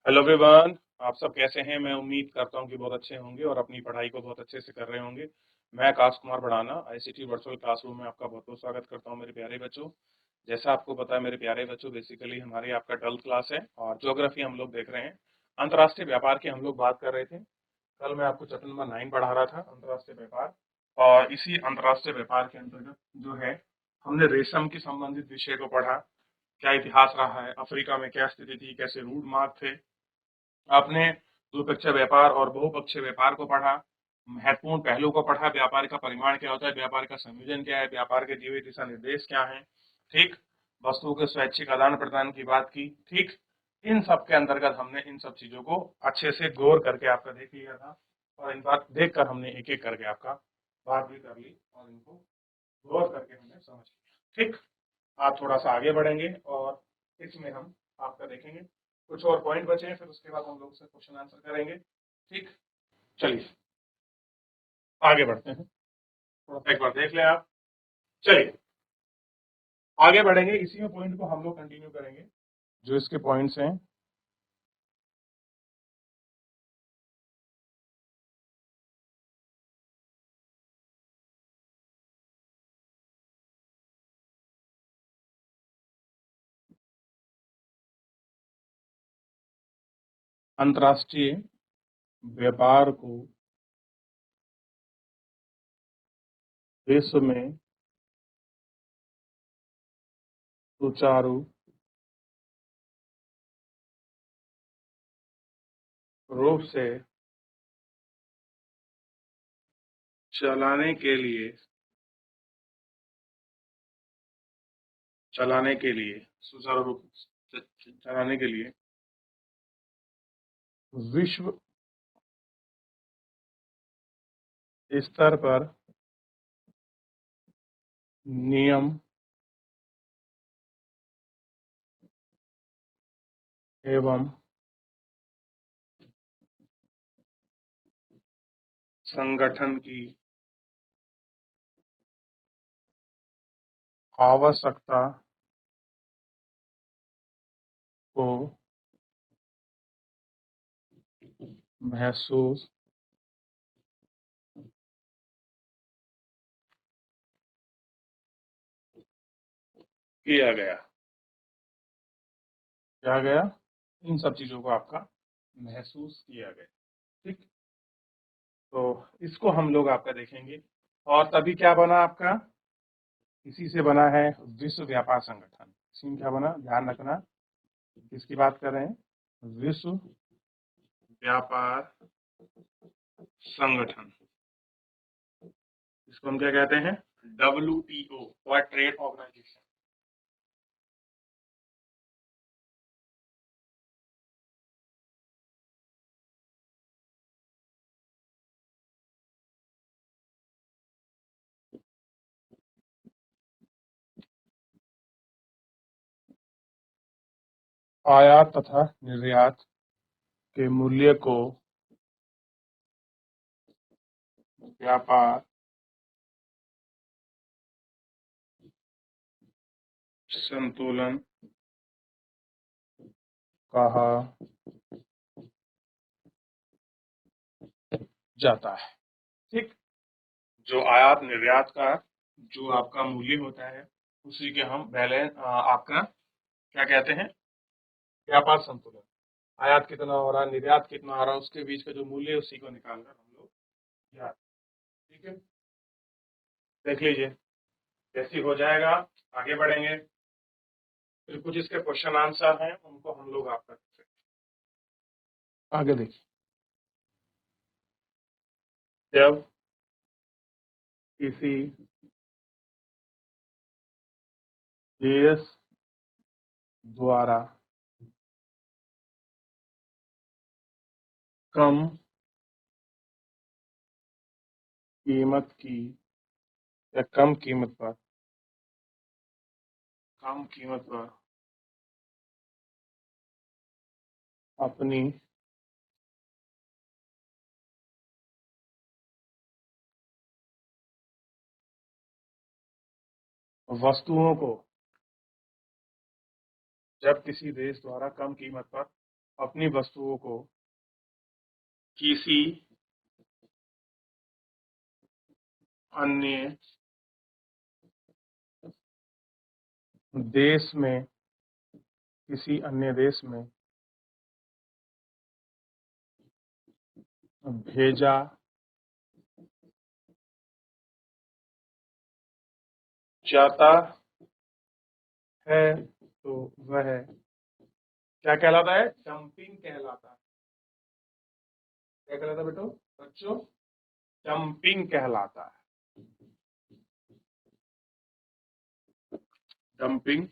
Hello everyone. आप सब कैसे हैं? मैं उम्मीद करता हूं कि बहुत अच्छे होंगे और अपनी पढ़ाई को बहुत अच्छे से कर रहे होंगे। मैं आकाश कुमार बढ़ाना आईसीटी वर्चुअल क्लासरूम में आपका बहुत बहुत स्वागत करता हूं मेरे प्यारे बच्चों। जैसा आपको पता है मेरे प्यारे बच्चों, बेसिकली हमारी आपका 12th क्लास है और ज्योग्राफी हम लोग देख रहे हैं। अंतर्राष्ट्रीय व्यापार की हम लोग बात कर रहे थे। कल मैं आपको चैप्टर नंबर 9 पढ़ा रहा था, अंतर्राष्ट्रीय व्यापार। और इसी अंतर्राष्ट्रीय व्यापार के अंतर्गत जो है, हमने रेशम के संबंधित विषय को पढ़ा। क्या इतिहास रहा है, अफ्रीका में क्या स्थिति थी, कैसे रूट मार्ग थे। आपने द्विपक्षीय व्यापार और बहुपक्षीय व्यापार को पढ़ा, महत्वपूर्ण पहलू को पढ़ा। व्यापार का परिमाण क्या होता है, व्यापार का संयोजन क्या है, व्यापार के दिए दिशा निर्देश क्या हैं। ठीक। वस्तुओं के स्वैच्छिक आदान प्रदान की बात की। ठीक। इन सब के अंतर्गत हमने इन सब चीजों को अच्छे से गौर करके आपका देख लिया था और इन बात देख कर हमने एक एक करके आपका बात भी कर ली और इनको गौर करके हमने समझ लिया। ठीक। आप थोड़ा सा आगे बढ़ेंगे और इसमें हम आपका देखेंगे कुछ और पॉइंट बचे हैं, फिर उसके बाद हम लोग उससे क्वेश्चन आंसर करेंगे। ठीक। चलिए आगे बढ़ते हैं। थोड़ा सा एक बार देख लें आप। चलिए आगे बढ़ेंगे, इसी में पॉइंट को हम लोग कंटिन्यू करेंगे जो इसके पॉइंट्स हैं। अंतर्राष्ट्रीय व्यापार को विश्व में सुचारू रूप से चलाने के लिए सुचारू रूप से चलाने के लिए विश्व स्तर पर नियम एवं संगठन की आवश्यकता को महसूस किया गया। इन सब चीजों को आपका महसूस किया गया। ठीक। तो इसको हम लोग आपका देखेंगे और तभी क्या बना आपका, इसी से बना है विश्व व्यापार संगठन। इसी में क्या बना, ध्यान रखना किसकी बात कर रहे हैं, विश्व व्यापार संगठन। इसको हम क्या कहते हैं, WTO, वर्ल्ड ट्रेड ऑर्गेनाइजेशन। आयात तथा निर्यात के मूल्य को व्यापार संतुलन कहा जाता है। ठीक। जो आयात निर्यात का जो आपका मूल्य होता है, उसी के हम बैलेंस आपका क्या कहते हैं, व्यापार संतुलन। आयात कितना हो रहा है, निर्यात कितना हो रहा है, उसके बीच का जो मूल्य है उसी को निकालकर हम लोग याद। ठीक है, देख लीजिए जैसे ही हो जाएगा आगे बढ़ेंगे। फिर कुछ इसके क्वेश्चन आंसर हैं, उनको हम लोग आपका आगे देखिए। जब किसी देश द्वारा कम कीमत की या कम कीमत पर अपनी वस्तुओं को, जब किसी देश द्वारा कम कीमत पर अपनी वस्तुओं को किसी अन्य देश में भेजा जाता है तो वह क्या कहलाता है? डंपिंग कहलाता है। क्या कहलाता है बेटो बच्चों? डंपिंग कहलाता है। डंपिंग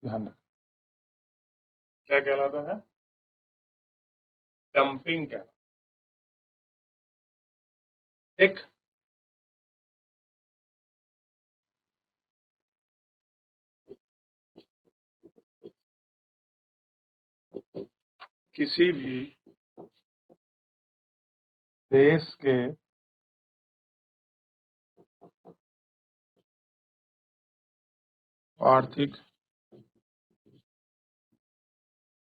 ध्यान रख, क्या कहलाता है? डंपिंग कहलाता है। ठीक। किसी भी देश के आर्थिक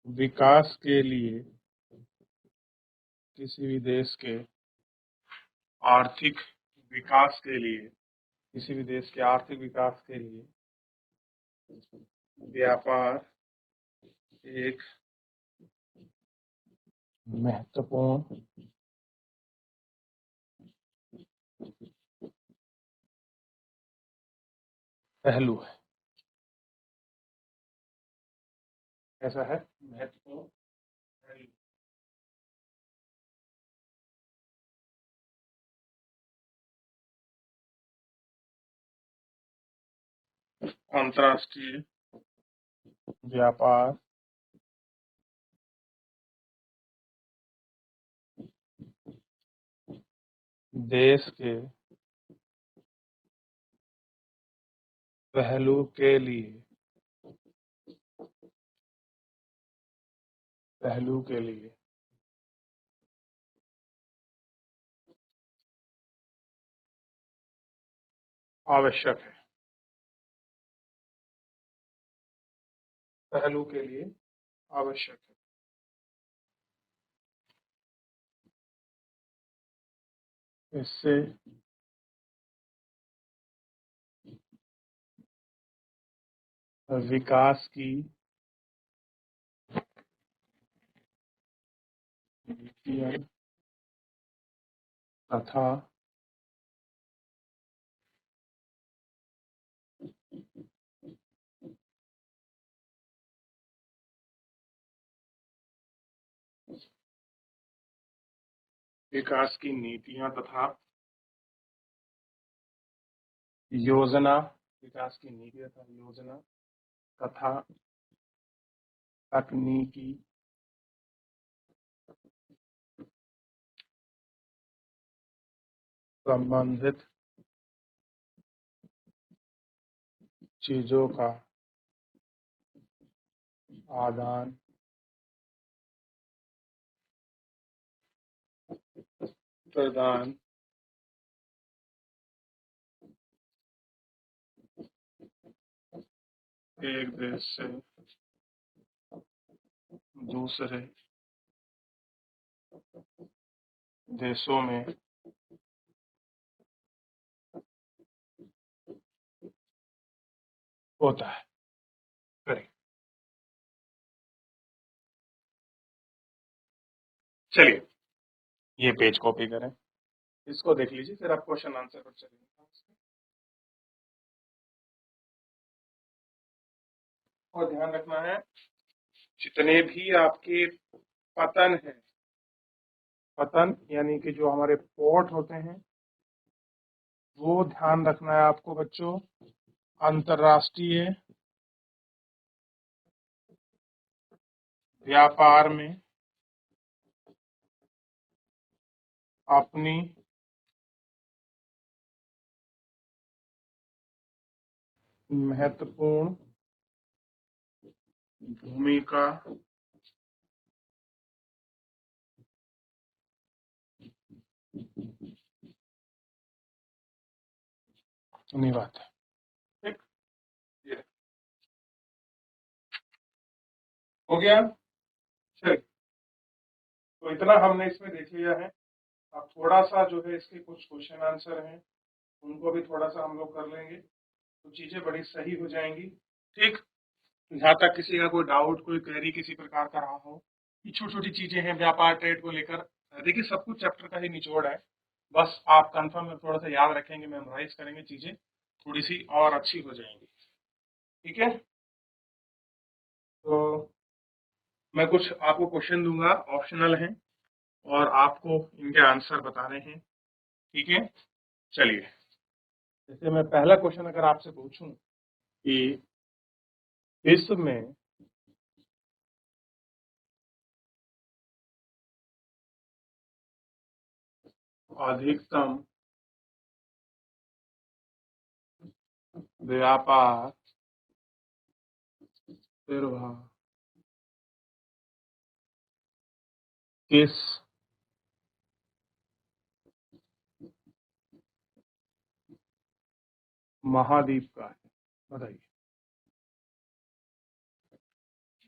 विकास के लिए किसी भी देश के आर्थिक विकास के लिए किसी भी देश के आर्थिक विकास के लिए व्यापार एक महत्वपूर्ण पहलू है। ऐसा है महत्वपूर्ण पहलू। अंतर्राष्ट्रीय व्यापार देश के पहलू के लिए आवश्यक है। पहलू के लिए आवश्यक है। इससे विकास की नीतियां तथा विकास की नीतियां तथा योजना विकास की नीति तथा योजना तथा तकनीकी संबंधित चीजों का आदान प्रदान एक देश से दूसरे देशों में होता है। करें। चलिए ये पेज कॉपी करें, इसको देख लीजिए, फिर आप क्वेश्चन आंसर पर चलेंगे। और ध्यान रखना है जितने भी आपके पतन है, पतन यानी कि जो हमारे पोर्ट होते हैं, वो ध्यान रखना है आपको बच्चों अंतर्राष्ट्रीय व्यापार में अपनी महत्वपूर्ण भूमिका निभाते हैं। हो गया। चलिए, तो इतना हमने इसमें देख लिया है। अब थोड़ा सा जो है इसके कुछ क्वेश्चन आंसर हैं, उनको भी थोड़ा सा हम लोग कर लेंगे, तो चीजें बड़ी सही हो जाएंगी। ठीक, जहाँ तक किसी का कोई डाउट, कोई क्वेरी किसी प्रकार का रहा हो, ये छोटी छोटी चीजें हैं व्यापार ट्रेड को लेकर, देखिए सब कुछ चैप्टर का ही निचोड़ है। बस आप कंफर्म में थोड़ा सा याद रखेंगे, मेमोराइज करेंगे, चीजें थोड़ी सी और अच्छी हो जाएंगी। ठीक है, तो मैं कुछ आपको क्वेश्चन दूंगा, ऑप्शनल हैं, और आपको इनके आंसर बताने हैं। ठीक है, चलिए, जैसे मैं पहला क्वेश्चन अगर आपसे पूछूं कि विश्व में अधिकतम व्यापार निर्वाह किस महाद्वीप का है, बताइए।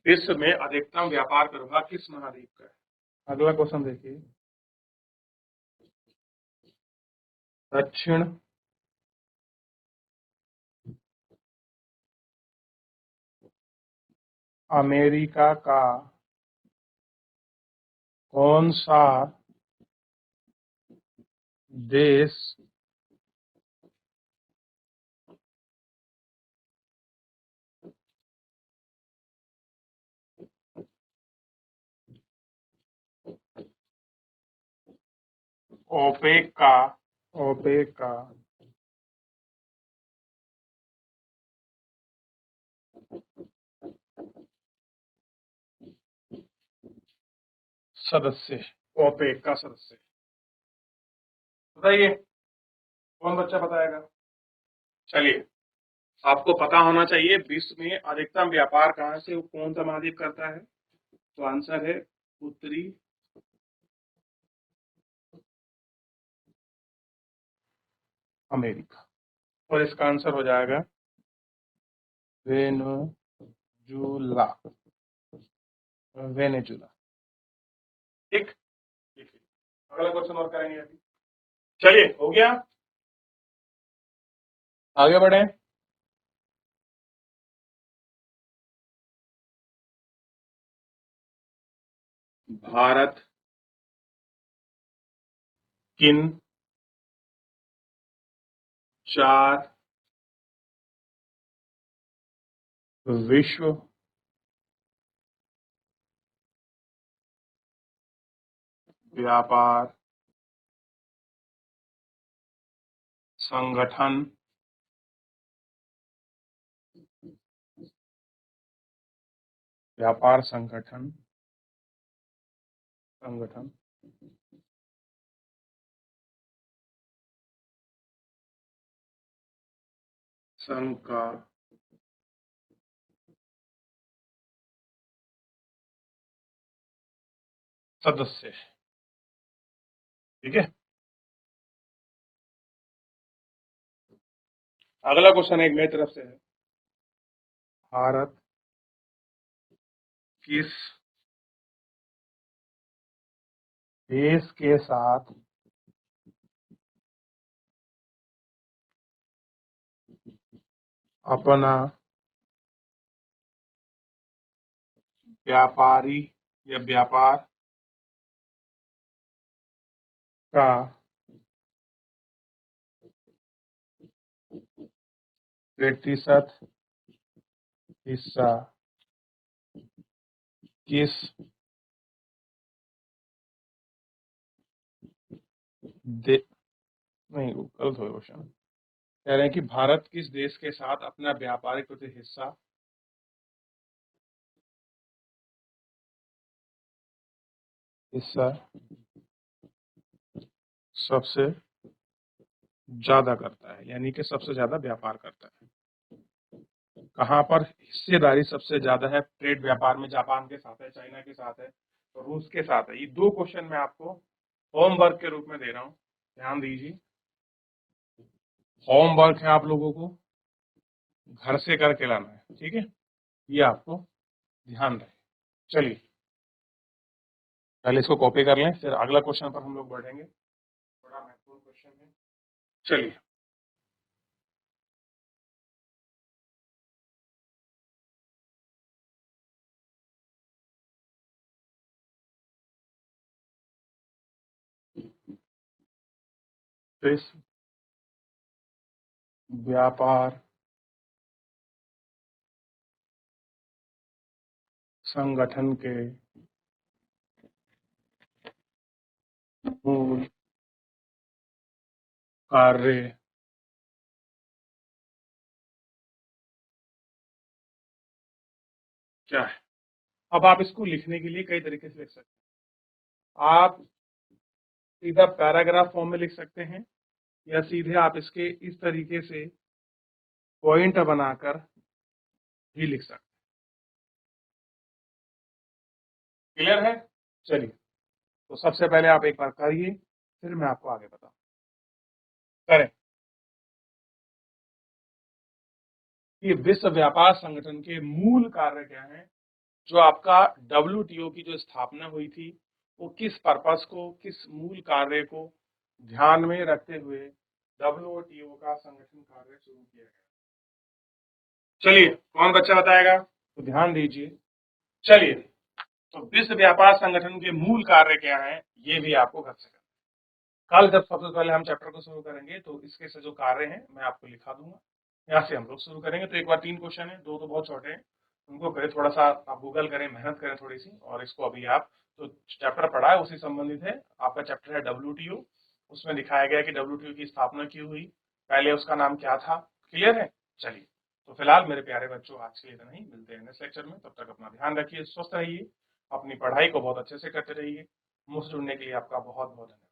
विश्व में अधिकतम व्यापार प्रवाह किस महाद्वीप का है? अगला क्वेश्चन देखिए, दक्षिण अमेरिका का कौन सा देश ओपेक का ओपेक का सदस्य है? ओपेक का सदस्य, बताइए कौन बच्चा बताएगा। चलिए, आपको पता होना चाहिए विश्व में अधिकतम व्यापार कहाँ से कौन सा महाद्वीप करता है, तो आंसर है उत्तरी अमेरिका, और इसका आंसर हो जाएगा वेनेजुला। वेनेजुला, ठीक। अगला क्वेश्चन और करेंगे अभी। चलिए, हो गया, आगे बढ़े। भारत किन 4 विश्व व्यापार संगठन व्यापार संगठन संगठन संघ का सदस्य है? ठीक है, अगला क्वेश्चन एक मेरी तरफ से है, भारत किस देश के साथ अपना व्यापारी या व्यापार का प्रतिशत हिस्सा किस दे नहीं, गलत हो क्वेश्चन। कह रहे हैं कि भारत किस देश के साथ अपना व्यापारिक हिस्सा हिस्सा सबसे ज्यादा करता है, यानी कि सबसे ज्यादा व्यापार करता है। कहाँ पर हिस्सेदारी सबसे ज्यादा है ट्रेड व्यापार में? जापान के साथ है, चाइना के साथ है, तो रूस के साथ है। ये दो क्वेश्चन मैं आपको होमवर्क के रूप में दे रहा हूँ, ध्यान दीजिए। होमवर्क है, आप लोगों को घर से करके लाना है, ठीक है, ये आपको ध्यान रहे। चलिए पहले इसको कॉपी कर लें, फिर अगला क्वेश्चन पर हम लोग बढ़ेंगे। बड़ा महत्वपूर्ण क्वेश्चन है। चलिए विश्व व्यापार संगठन के मूल कार्य क्या है? अब आप इसको लिखने के लिए कई तरीके से लिख सकते हैं। आप सीधा पैराग्राफ फॉर्म में लिख सकते हैं, या सीधे आप इसके इस तरीके से पॉइंट बनाकर भी लिख सकते हैं। क्लियर है? चलिए, तो सबसे पहले आप एक बार करिए, फिर मैं आपको आगे बताऊं। करें कि विश्व व्यापार संगठन के मूल कार्य क्या हैं, जो आपका डब्ल्यूटीओ की जो स्थापना हुई थी, वो किस पर्पस को, किस मूल कार्य को ध्यान में रखते हुए डब्ल्यूटीओ का संगठन कार्य शुरू किया गया। चलिए, कौन बच्चा बताएगा? तो ध्यान दीजिए। चलिए, तो विश्व व्यापार संगठन के मूल कार्य क्या है, ये भी आपको घर से करना। कल जब सबसे पहले हम चैप्टर को शुरू करेंगे, तो इसके से जो कार्य हैं मैं आपको लिखा दूंगा। यहाँ से हम लोग शुरू करेंगे। तो एक बार 3 क्वेश्चन है, 2 तो बहुत छोटे हैं, उनको करें, थोड़ा सा आप गूगल करें, मेहनत करें थोड़ी सी, और इसको अभी आप तो चैप्टर पढ़ा है उसी संबंधित है। आपका चैप्टर है डब्ल्यूटीओ, उसमें दिखाया गया कि डब्ल्यूटीओ की स्थापना क्यों हुई, पहले उसका नाम क्या था। क्लियर है? चलिए, तो फिलहाल मेरे प्यारे बच्चों, आज के लिए इतना ही। मिलते हैं नेक्स्ट लेक्चर में। तब तक अपना ध्यान रखिए, स्वस्थ रहिए, अपनी पढ़ाई को बहुत अच्छे से करते रहिए। मुझसे जुड़ने के लिए आपका बहुत बहुत धन्यवाद।